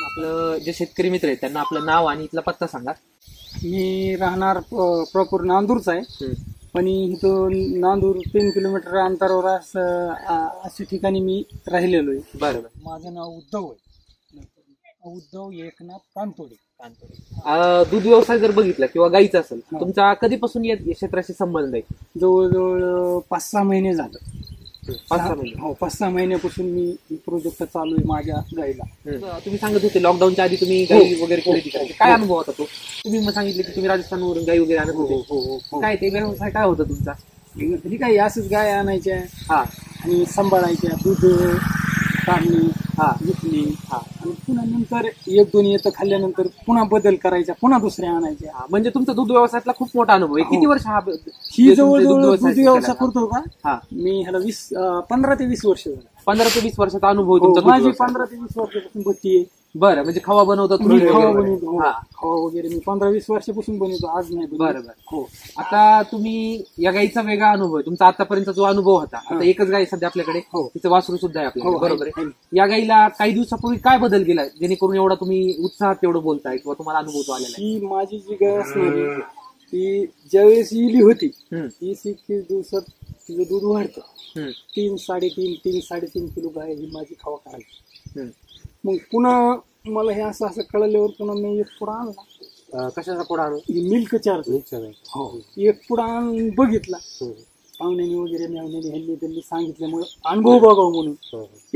आपलं जे शेतकरी मित्र आहेत त्यांना आपलं नाव आणि इथला पत्ता सांगा. मी राहणार प्रॉपर नांदूरचा आहे, पण इथं नांदूर 3 किलोमीटर अंतरावर अशा ठिकाणी मी राहिलेलो आहे. बरोबर. माझं नाव उद्धव आहे, उद्धव एकनाथ कांतोडे. दूध व्यवसाय जर बघितला किंवा गाईचा असेल, तुमचा कधीपासून या क्षेत्राशी संबंध आहे? जवळजवळ 5-6 महिने झालं. 5-6 महिने. हो, 5-6 महिन्यापासून मी प्रोजेक्ट चालू आहे माझ्या गाईला. तुम्ही सांगत होते लॉकडाऊनच्या आधी तुम्ही गाई वगैरे खरेदी करायचे, काय अनुभव होता तो? तुम्ही मग सांगितले की तुम्ही राजस्थानवरून गाई वगैरे आणत होते, काय ते व्यवसाय काय होता तुमचा? तरी काही असंच गाय आणायच्या आणि सांभाळायच्या, दूध काढणी, विकणे, आणि पुन्हा नंतर 1-2 येतं खाल्ल्यानंतर पुन्हा बदल करायचा, पुन्हा दुसऱ्या आणायच्या. म्हणजे तुमचा दूध व्यवसायातला खूप मोठा अनुभव आहे. किती वर्ष ही जवळजवळ दूध व्यवसाय करतो का मी? ह्याला 15 ते 20 वर्ष झालं. 15 ते 20 वर्षाचा अनुभव तुमचा? माझी 15 ते 20 वर्षापासून भट्टी आहे. बरं, म्हणजे खवा बनवतात खवा वगैरे मी 15-20 वर्षापासून बनवतो, आज नाही. बरोबर. हो. आता तुम्ही या गाईचा वेगळा अनुभव आहे तुमचा, आतापर्यंत जो अनुभव होता. आता एकच गाय सध्या आपल्याकडे, तिचं वासरू सुद्धा आहे आपल्याकडे, बरोबर आहे. या गाईला काही दिवसापूर्वी काय बदल गेला जेणेकरून एवढा तुम्ही उत्साहात तेवढं बोलताय किंवा तुम्हाला अनुभव तो आलेला आहे? ही माझी जी गाय असणार ती ज्यावेळेस इली होती, 20-21 दिवसात तिचं दूध वाढतं. 3-3.5 किलो गाय ही माझी खवा करायची. मग पुन्हा मला हे असं कळल्यावर पुन्हा मी एक पुडा आणला. कशाचा पुडा आणला? Milk charge. हो, एक पुडा आणून बघितला. पाहुण्याने वगैरे ह्यांनी त्यांनी सांगितल्यामुळे अनुभव बघावं म्हणून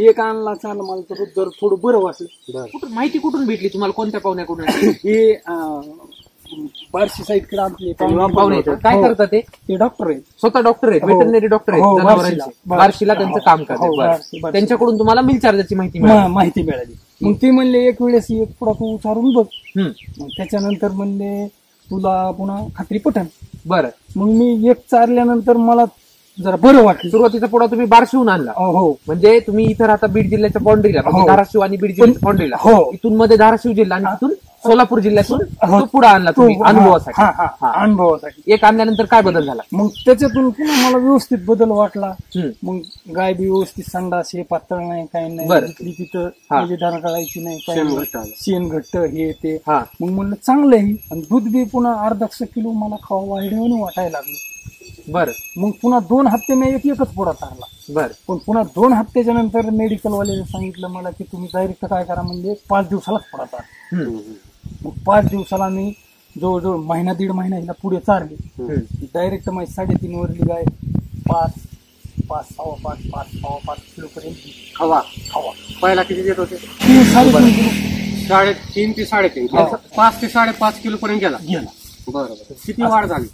एक आणला. चालला, मला तर जर थोडं बरं वाटलं. माहिती कुठून भेटली तुम्हाला? कोणत्या पाहुण्याकडून? हे बार्शी साईडकडे आपले पाहुणे काय करतात? ते डॉक्टर आहेत, स्वतः डॉक्टर आहेत, वेटरनरी डॉक्टर आहेत बार्शीला, त्यांचं काम करतात. त्यांच्याकडून तुम्हाला मिल्क चार्जरची माहिती मिळाली. मग ते म्हणले एक वेळेस एक पुडा तू उचारून बघ. त्याच्यानंतर म्हणले तुला पुन्हा खात्री पटन. बरं. मग मी एक चारल्यानंतर मला जरा बरं वाटलं. सुरुवातीचा पुडा तुम्ही बार्शीहून आणला? हो. म्हणजे तुम्ही इथं राहता बीड जिल्ह्याच्या बाउंड्रीला, धाराशिव आणि बीड जिल्ह्याच्या बाउंड्रीला. इथून मध्ये धाराशिव जिल्हा आणि तिथून सोलापूर जिल्ह्यातून तो पुडा आणला तुम्ही अनुभवासाठी. एक आणल्यानंतर काय बदल झाला? मग त्याच्यातून पुन्हा मला व्यवस्थित बदल वाटला. मग गाय बी व्यवस्थित संडास हे पातळ नाही, काही नाही, तिथं धारण करायची नाही, शेण घट्ट हे ते. मग म्हणलं चांगलं आहे. आणि दूध बी पुन्हा 1/2 किलो मला खावा वाढवून वाटायला लागलं. बरं. मग पुन्हा 2 हप्ते मी एकच पुडा चालला. बरं. पण पुन्हा 2 हप्त्याच्या नंतर मेडिकलवाल्याने सांगितलं मला की तुम्ही डायरेक्ट काय करा, म्हणजे 5 दिवसालाच पुडा चालला. मग 5 दिवसाला मी जवळजवळ 1.5 महिना हिला पुढे चालली. डायरेक्ट माझी 3.5 वरली गाय 5.5 किलो पर्यंत खवा. पहिला किती देत होते? 3-3.5 किलो. 3.5 ते 3.5, 5 ते 5.5 किलो पर्यंत गेला. बरोबर. किती वाढ झाली?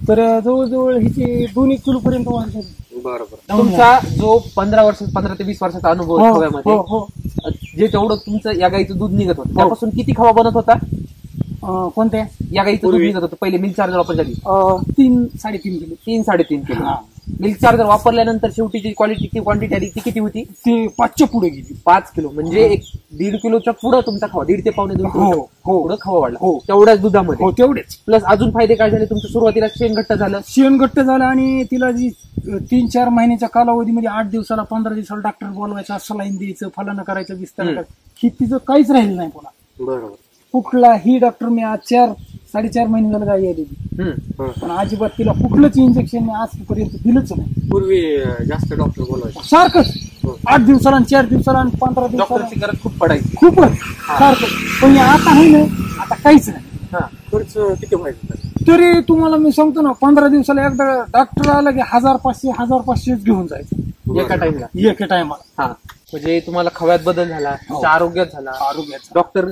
तर जवळजवळ हिची 2-1 किलो पर्यंत वाढ झाली. बरोबर. तुमचा जो 15 ते 20 वर्षाचा अनुभव खव्यामध्ये, जे तेवढं तुमचं या गाईचं दूध निघत होतं, त्यापासून किती खवा बनत होता? कोणत्या या गाईचं दूध निघत होतं पहिले मिल्क चार्जर वापर झाली? 3-3.5 किलो. 3-3.5 किलो. मिल्क चार्जर वापरल्यानंतर शेवटी जी क्वांटिटी आली ती किती होती? ती 5च्या पुढे गेली. 5 किलो. म्हणजे 1.5 किलोच्या पुढे तुमचा खवा, 1.5 ते 1.5-2 किलो पुढे खवा वाढला तेवढ्याच दुधामध्ये. तेवढेच. प्लस अजून फायदे काय झाले तुमच्या? सुरुवातीला शेण घट्ट झालं आणि तिला जी 3-4 महिन्याच्या कालावधीमध्ये 8 दिवसाला 15 दिवसाला डॉक्टर बोलवायचा, सलाईन द्यायचं, फलानं करायचं, विस्तार करायचं, ही तिचं काहीच राहिलं नाही पुन्हा. बरोबर. कुठलाही डॉक्टर मी आज 4-4.5 महिने झालं गाय आलेली, पण अजिबात तिला कुठलंच इंजेक्शन मी आजपर्यंत दिलंच नाही. पूर्वी जास्त डॉक्टर बोलायचे सारखंच, 8 दिवसाला आणि 4 दिवसाला आणि 15 दिवसाला गरज खूप पडायची, खूपच सारखं. पण आता आहे ना, आता काहीच नाही. खर्च किती व्हायचं तरी तुम्हाला मी सांगतो ना, 15 दिवसाला एकदा डॉक्टर आला की 1500 घेऊन जायचं एका टायमाला. म्हणजे तुम्हाला खव्यात बदल झाला, आरोग्यात झाला, डॉक्टर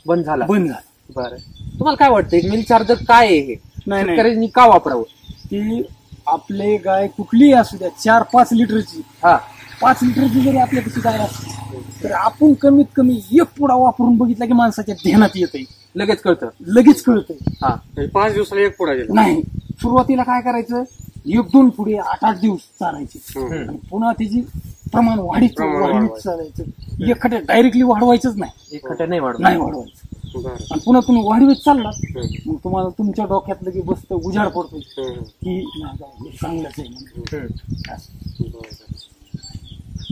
बंद झाला. बरं. तुम्हाला काय वाटतं मिल्क चार्जर काय आहे हे? शेतकऱ्यांनी का वापरावं? की आपले गाय कुठलीही असू द्या, 4-5 लिटरची, 5 लिटरची जरी आपल्यापाशी गाय असली तर आपण कमीत कमी एक पुडा वापरून बघितला की माणसाच्या ध्यानात येतंय, लगेच कळतंय. 5 दिवसाला एक पुडा नाही. सुरुवातीला काय करायचं, 1-2 पुढे 8-8 दिवस चालायचे, पुन्हा त्याची प्रमाण वाढीत चालायचं. एकखट्या डायरेक्टली वाढवायचंच नाही, एकखट्या नाही वाढवायचं. आणि पुन्हा तुम्ही वाढवीत चालला मग तुम्हाला तुमच्या डोक्यातलं की बसत उजाड पडतो की चांगलंच आहे.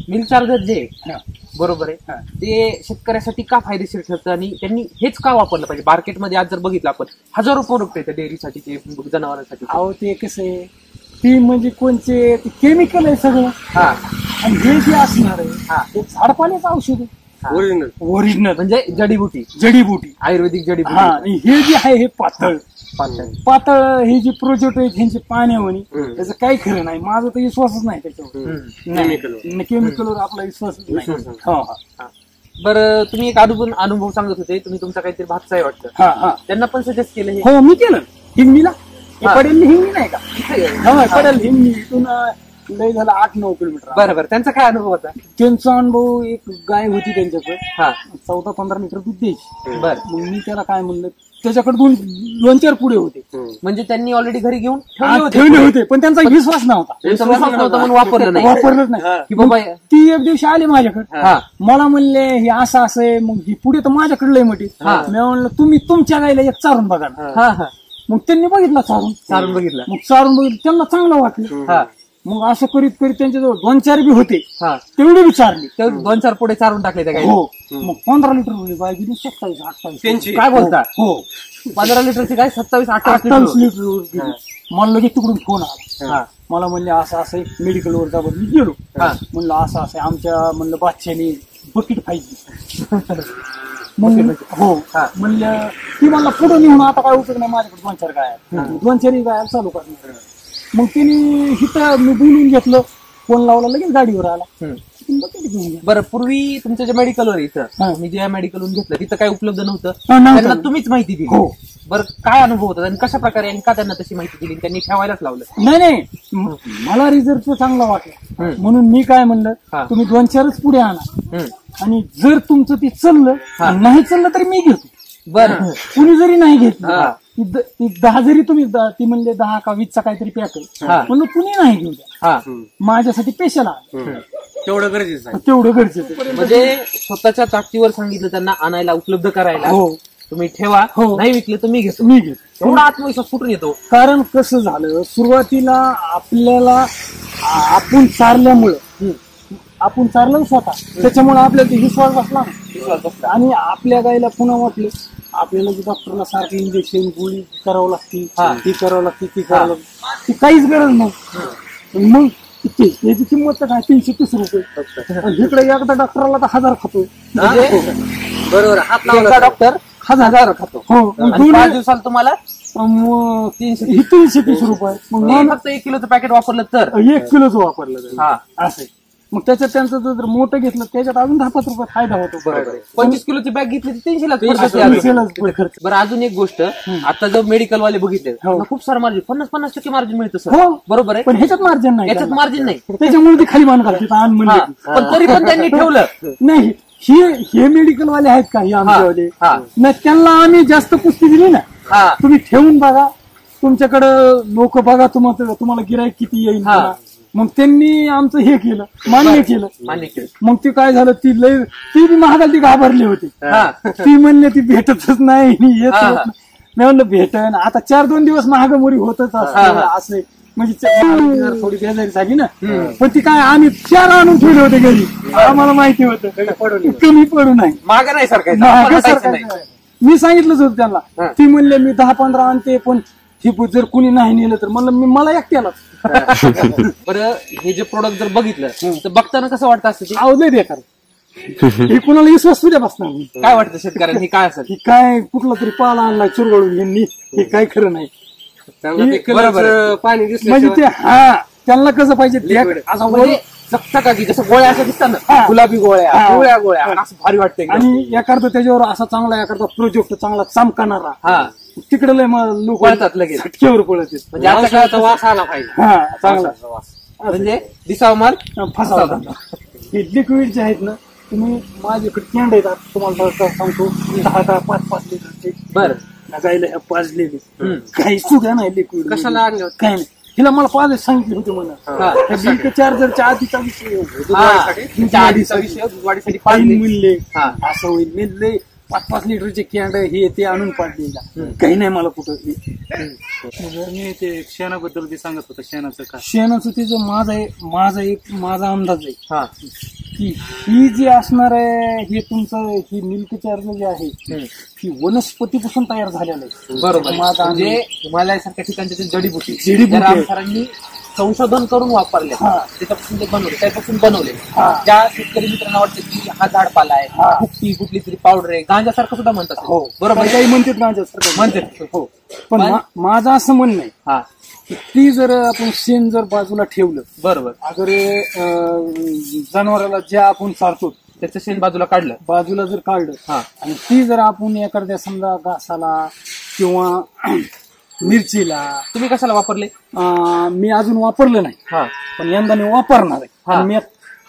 मिल्क चार्जर जे बरोबर आहे. ते शेतकऱ्यासाठी का फायदेशीर ठरतं आणि त्यांनी हेच का वापरलं पाहिजे? मार्केटमध्ये आज जर बघितलं आपण हजारो प्रोडक्ट आहेत डेअरीसाठी, जनावरांसाठी. अहो ते कसं आहे, ती म्हणजे कोणचे केमिकल आहे सगळं. आणि हे जे असणार आहे ते झाडपाल्याचं औषध आहे. ओरिजिनल म्हणजे जडीबुटी आयुर्वेदिक जडीबुटी. आणि हे जे आहे हे पातळ हे जे प्रोजेक्ट आहेत ह्यांचे पाण्यावानी, त्याचं काही खरं नाही. माझा तर विश्वासच नाही त्याच्यावर. केमिकलवर आपला विश्वासच नाही. बरं, तुम्ही एक अनुभव सांगत होते, तुम्ही तुमचा काहीतरी भातचा आहे वाटतं, त्यांना पण सजेस्ट केलं? हो, मी केलं हिंगणीला. पडेल हिंगणी नाही का? पडेल हिंगणी इथून लय झालं 8-9 किलोमीटर. बरोबर. त्यांचा काय अनुभव होता? त्यांचा अनुभव, एक गाय होती त्यांच्याकडे, 14-15 लिटर दूध द्यायची. बरं. मग मी त्याला काय म्हणलं, त्याच्याकडे 2-4 पुढे होते. म्हणजे त्यांनी ऑलरेडी घरी घेऊन ठेवले होते, पण त्यांचा विश्वास नव्हता. म्हणून वापरलंच नाही की बाबा. ती एक दिवशी आली माझ्याकडे, मला म्हणले हे असं आहे. मग ही पुढे तर माझ्याकडे लय मोठी. मी म्हणलं तुम्ही तुमच्या गायला एक चारून बघा ना. मग त्यांनी बघितलं, चारून बघितलं. मग चारून बघितलं, त्यांना चांगलं वाटलं. मग असं करीत करीत त्यांच्याजवळ 2-4 बी होते, तेवढे बी चारले. 2-4 पुढे चारून टाकले त्या गाई. हो. मग 15 लिटर होते गाय, 27-28. काय बोलता? हो. 15 लिटरची गाय 27-28 लिटर. मला लगेच तिकडून फोन आला. मला म्हणले असं असं मेडिकलवर जा. मी गेलो, म्हणलं असं असं आमच्या म्हणलं बादशाने बकेट पाहिजे. हो. म्हणलं ती मला पुढे नेऊन आता काय उपयोग नाही, माझ्याकडे 2-4 गाय, 2-4 गाय चालू करणार. मग तिने इथं मी बोलून घेतलं, फोन लावला, लगेच गाडीवर आला. बरं, पूर्वी तुमच्या जे मेडिकलवर इथं मी ज्या मेडिकलवरून घेतलं तिथं काय उपलब्ध नव्हतं, त्यांना तुम्हीच माहिती दिली. हो. बरं, काय अनुभव होता आणि कशा प्रकारे आणि का त्यांना तशी माहिती दिली, त्यांनी ठेवायलाच लावलं? नाही, मला रिझल्ट चांगला वाटला म्हणून मी काय म्हणलं, तुम्ही 2-4च पुढे आणा, आणि जर तुमचं ते चाललं, नाही चाललं तरी मी घेतो. बरं. कुणी जरी नाही घेतलं, 10 जरी तुम्ही, ती म्हणले 10 का 20चा काहीतरी पॅक म्हणून कुणी नाही घेऊ द्या, माझ्यासाठी स्पेशल आहे. तेवढं गरजेचं आहे. तेवढं गरजेचं. म्हणजे स्वतःच्या ताकदीवर सांगितलं त्यांना आणायला, उपलब्ध करायला. तुम्ही ठेवा, नाही विकले तर मी घेतो. एवढा आत्मविश्वास कुठून येतो? कारण कसं झालं, सुरुवातीला आपल्याला आपण चारल्यामुळं, आपण चारलं स्वतः, त्याच्यामुळे आपल्याला विश्वास बसला ना. आणि आपल्या गायला पुन्हा वाटलं, आपल्याला डॉक्टरला सारखं इंजेक्शन गोळी करावं लागते, ती करावं लागते, ती करावं लागते, ती काहीच गरज नाही. मग याची किंमत तर काय 330 रुपये. इकडे एकदा डॉक्टरला तर 1000 खातो. बरोबर. हात डॉक्टर 1000 खातो. हो. 5 दिवसाला तुम्हाला 330 रुपये. मग फक्त 1 किलोचं पॅकेट वापरलं तर 1 किलोचं वापरलं असं. मग त्याच्यात त्यांचं जर मोठं घेतलं त्याच्यात अजून 10-5 रुपये फायदा होतो. 25 किलोची बॅग घेतली तर 300 खर्च. बरं, अजून एक गोष्ट, आता जर मेडिकल वाले बघितले खूप सारं मार्जिन, 50-50% मार्जिन मिळतं सर. बरोबर आहे, पण ह्याच्यात मार्जिन नाही. याच्यात मार्जिन नाही, त्याच्यामुळे ती खाली मान घालते. पण तरी पण त्यांनी ठेवलं नाही. हे मेडिकल वाले आहेत का, हे आमच्यावाले नाही, त्यांना आम्ही जास्त पुष्टी दिली ना. तुम्ही ठेवून बघा, तुमच्याकडं लोक बघा, तुम्हाला गिराईक किती येईल. मग त्यांनी आमचं हे केलं, मान्य केलं. मग ते काय झालं, ती बी महागाला ती घाबरली होती. ती म्हणले ती भेटतच नाही, येत नाही. मी म्हणलं भेटन आता 4-2 दिवस महागामोरी होतच असं. म्हणजे थोडी बेजारी झाली ना, पण ती काय आम्ही 4 आणून ठेवले होते घरी, आम्हाला माहिती होतं कमी पडू नाही, महाग नाही सरकार. मी सांगितलंच होतं त्यांना. ती म्हणले मी 10-15 आणते, पण जर कुणी नाही नेलं तर म्हणलं मला एकट्याला. बरं, हे जे प्रोडक्ट जर बघितलं तर बघताना कसं वाटतं असतं? ते आवडलंय बेकार. हे कुणाला विश्वास तुझ्या बसणार. काय वाटतं शेतकऱ्यांना, हे काय असेल? काय कुठला तरी पाला आणलाय चुरगळून यांनी, हे काय खरं नाही. बरोबर. पाणी म्हणजे ते त्यांना कसं पाहिजे असं चकचकाकी, जसं गोळ्या असं दिसतात ना, गुलाबी गोळ्या, गोळ्या गोळ्या, असं भारी वाटतंय. आणि एखादा त्याच्यावर असा चांगला, एखादा प्रोजेक्ट चांगला चमकणारा, तिकडे लय लोक पळतात लगेच, झटक्यावर पळत. म्हणजे आता काय वास आला पाहिजे, चांगला म्हणजे दिसावा माल फसावा. हे लिक्विड जे आहेत ना, तुम्ही माझ्याकडे कॅन्ड येतात, तुम्हाला सांगतो 10-5 लिटरचे. बरं. गायला ह्या पाजलेले काही सुद्धा नाही लिक्विड. कशाला आणले होते? काय नाही, हिला मला 5 सांगितले होते म्हणा. चार्जरच्या आधीचा विषय, आधीचा विषय, वाढीसाठी म्हणले असं होईल. मी 5-5 लिटरचे कॅन्ड हे ते आणून पाडलेला काही नाही मला कुठं. जर मी ते शेणाबद्दल ते सांगत होतं, शेणाचं काय? शेणाचं त्याचं माझा अंदाज आहे हा की ही जी असणार आहे हे तुमचं ही मिल्क चार्जर जे आहे ही वनस्पतीपासून तयार झालेलं आहे. बरोबर. माझा म्हणजे अंदाज हिमालयासारख्या ठिकाणच्या ते जडीबुटी जडीबुटी त्या आहे. रामसरांनी संशोधन करून वापरले, हा. त्याच्यापासून ते बनवले, त्यापासून बनवले. हा. ज्या शेतकरी मित्रांना वाटतं की हा झाडपाला आहे, हा. कुठली कुठली तरी पावडर आहे, गांजासारखं सुद्धा म्हणतात. हो बरोबर. काही म्हणतात माझ्यासारखं म्हणतात. हो. पण माझं असं म्हणणं आहे हा की ती जर आपण शेण जर बाजूला ठेवलं, बरोबर, अगर जनावराला ज्या आपण चारतो त्याचं शेण बाजूला काढलं, बाजूला जर काढलं हा आणि ती जर आपण एखाद्या समजा घासाला किंवा मिरचीला, तुम्ही कशाला वापरले? मी अजून वापरलं नाही हा पण यंदा मी वापरणार आहे. हा. आणि मी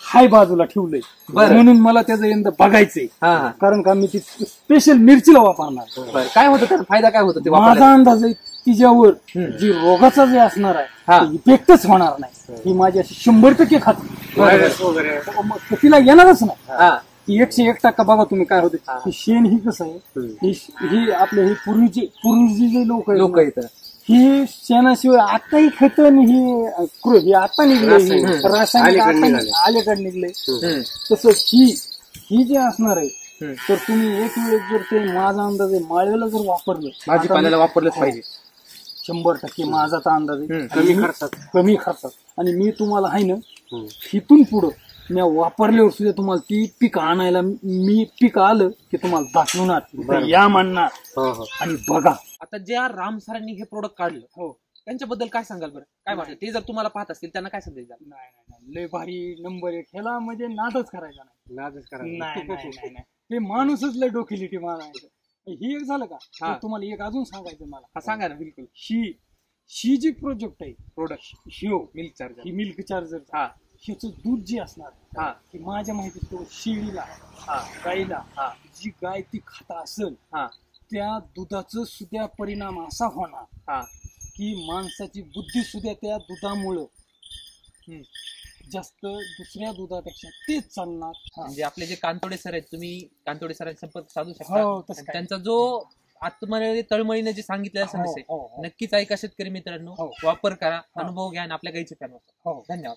हाय बाजूला ठेवलंय बरं. म्हणून मला त्याचं यंदा बघायचंय. हा हा. कारण का मी ती स्पेशल मिरचीला वापरणार. बरं. काय होतं त्याचा फायदा, काय होतं ते माझा वापरल्यावर? अंदाज आहे तिच्यावर जी रोगाचा जे असणार हा. आहे इफेक्टच होणार नाही. ही माझी अशी 100% खात्री. बरोबर. मग तिला येणारच नाही. हा की 101% बघा तुम्ही काय होते. हा. ही शेण ही कसं आहे, ही आपले ही पूर्वीचे जे लोक लोक आहेत येतं. ही शेणाशिवाय आताही खत ही आता निघले, रासायनिक अलीकडे निघले. तसंच ही जे असणार आहे तर तुम्ही एक वेळेस जर ते माझा अंदाज आहे माळवेला जर वापरलं, भाजीपाल्याला वापरलंच पाहिजे. 100% माझा तर अंदाज आहे कमी खर्चात. आणि मी तुम्हाला आहे ना इथून पुढं मी वापरल्यावर सुद्धा तुम्हाला ती पीक आणायला, मी पीक आलं की तुम्हाला दाखवणार, या म्हणणार आणि बघा. आता ज्या राम सरांनी हे प्रोडक्ट काढलं, हो, त्यांच्याबद्दल काय सांगाल बरं? काय वाटतं ते जर तुम्हाला पाहत असतील त्यांना काय संदेश द्याल? नाही लय भारी नंबर 1. ह्याला म्हणजे नादच करायचा नाही. ते माणूसच लय डोकेलिटी मारायचं. ही एक झालं का? तर तुम्हाला एक अजून सांगायचं मला. हा सांगा ना. बिलकुल. ही जी प्रोजेक्ट आहे प्रोडक्ट शिओ मिल्क चार्जर, ही मिल्क चार्जर, हा ह्याचं दूध जे असणार की माझ्या माहितीत शेळीला, गाईला, जी गाय ती खाता असेल त्या दुधाचं सुद्धा परिणाम असा होणार की माणसाची बुद्धी सुद्धा त्या दुधामुळं जास्त दुसऱ्या दुधापेक्षा तेच चालणार. म्हणजे आपले जे कांतोडे सर आहेत, तुम्ही कांतोडे सरांचा संपर्क साधू हो, तसं शकता. काय. त्यांचा जो आत्ममध्ये तळमळीने जे सांगितलेला संदेश आहे, हो. नक्कीच ऐका शेतकरी मित्रांनो, वापर करा, अनुभव घ्या आणि आपल्या गाईचे फॅन. धन्यवाद.